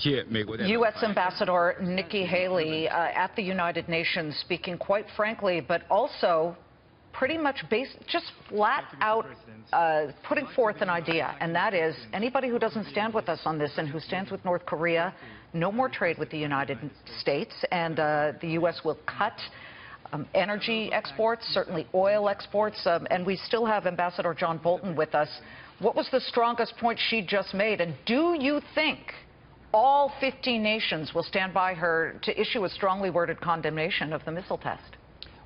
U.S. Ambassador Nikki Haley at the United Nations speaking quite frankly, but also pretty much just flat out putting forth an idea, and that is anybody who doesn't stand with us on this and who stands with North Korea, no more trade with the United States, and the U.S. will cut energy exports, certainly oil exports, and we still have Ambassador John Bolton with us. What was the strongest point she just made, and do you think all 15 nations will stand by her to issue a strongly worded condemnation of the missile test?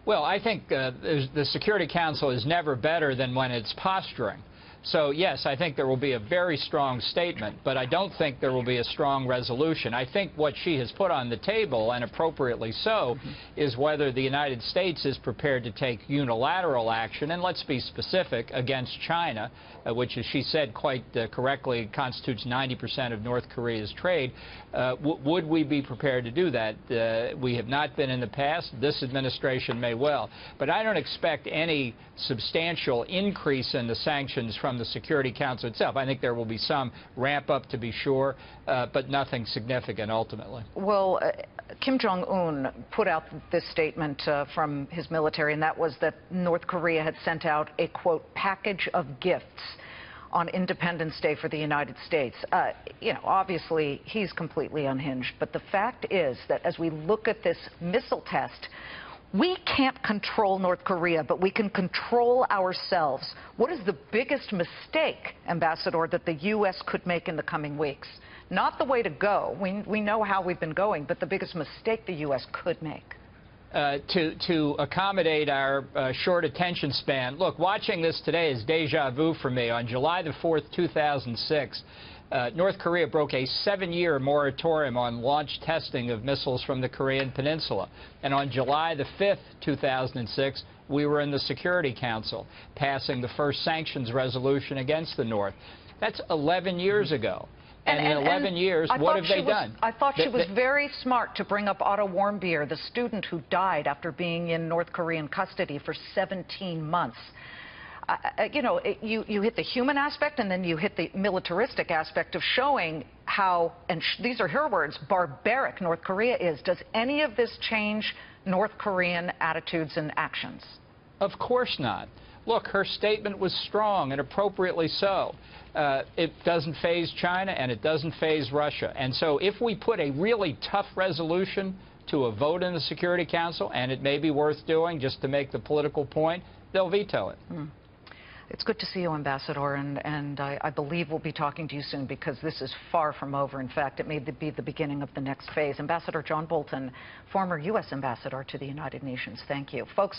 Well, I think the Security Council is never better than when it's posturing. So, yes, I think there will be a very strong statement, but I don't think there will be a strong resolution. I think what she has put on the table, and appropriately so, is whether the United States is prepared to take unilateral action, and let's be specific, against China, which, as she said quite correctly, constitutes 90% of North Korea's trade. Would we be prepared to do that? We have not been in the past. This administration may well. But I don't expect any substantial increase in the sanctions from the Security Council itself. I think there will be some ramp up, to be sure, but nothing significant ultimately. Well, Kim Jong-un put out this statement from his military, and that was that North Korea had sent out a, quote, package of gifts on Independence Day for the United States. You know, obviously, he's completely unhinged. But the fact is that as we look at this missile test, we can't control North Korea, but we can control ourselves. What is the biggest mistake, Ambassador, that the U.S. could make in the coming weeks? Not the way to go. We know how we've been going, but the biggest mistake the U.S. could make. To accommodate our short attention span. Look, watching this today is deja vu for me. On July the 4th, 2006, North Korea broke a 7-year moratorium on launch testing of missiles from the Korean Peninsula. And on July the 5th, 2006, we were in the Security Council, passing the first sanctions resolution against the North. That's 11 years ago. And in 11 years, what have they done? I thought she was very smart to bring up Otto Warmbier, the student who died after being in North Korean custody for 17 months. You know, you hit the human aspect, and then you hit the militaristic aspect of showing how, and these are her words, barbaric North Korea is. Does any of this change North Korean attitudes and actions? Of course not. Look, her statement was strong, and appropriately so. It doesn't faze China, and it doesn't faze Russia. And so if we put a really tough resolution to a vote in the Security Council, and it may be worth doing just to make the political point, they'll veto it. It's good to see you, Ambassador, and I believe we'll be talking to you soon, because this is far from over. In fact, it may be the beginning of the next phase. Ambassador John Bolton, former U.S. Ambassador to the United Nations. Thank you. Folks.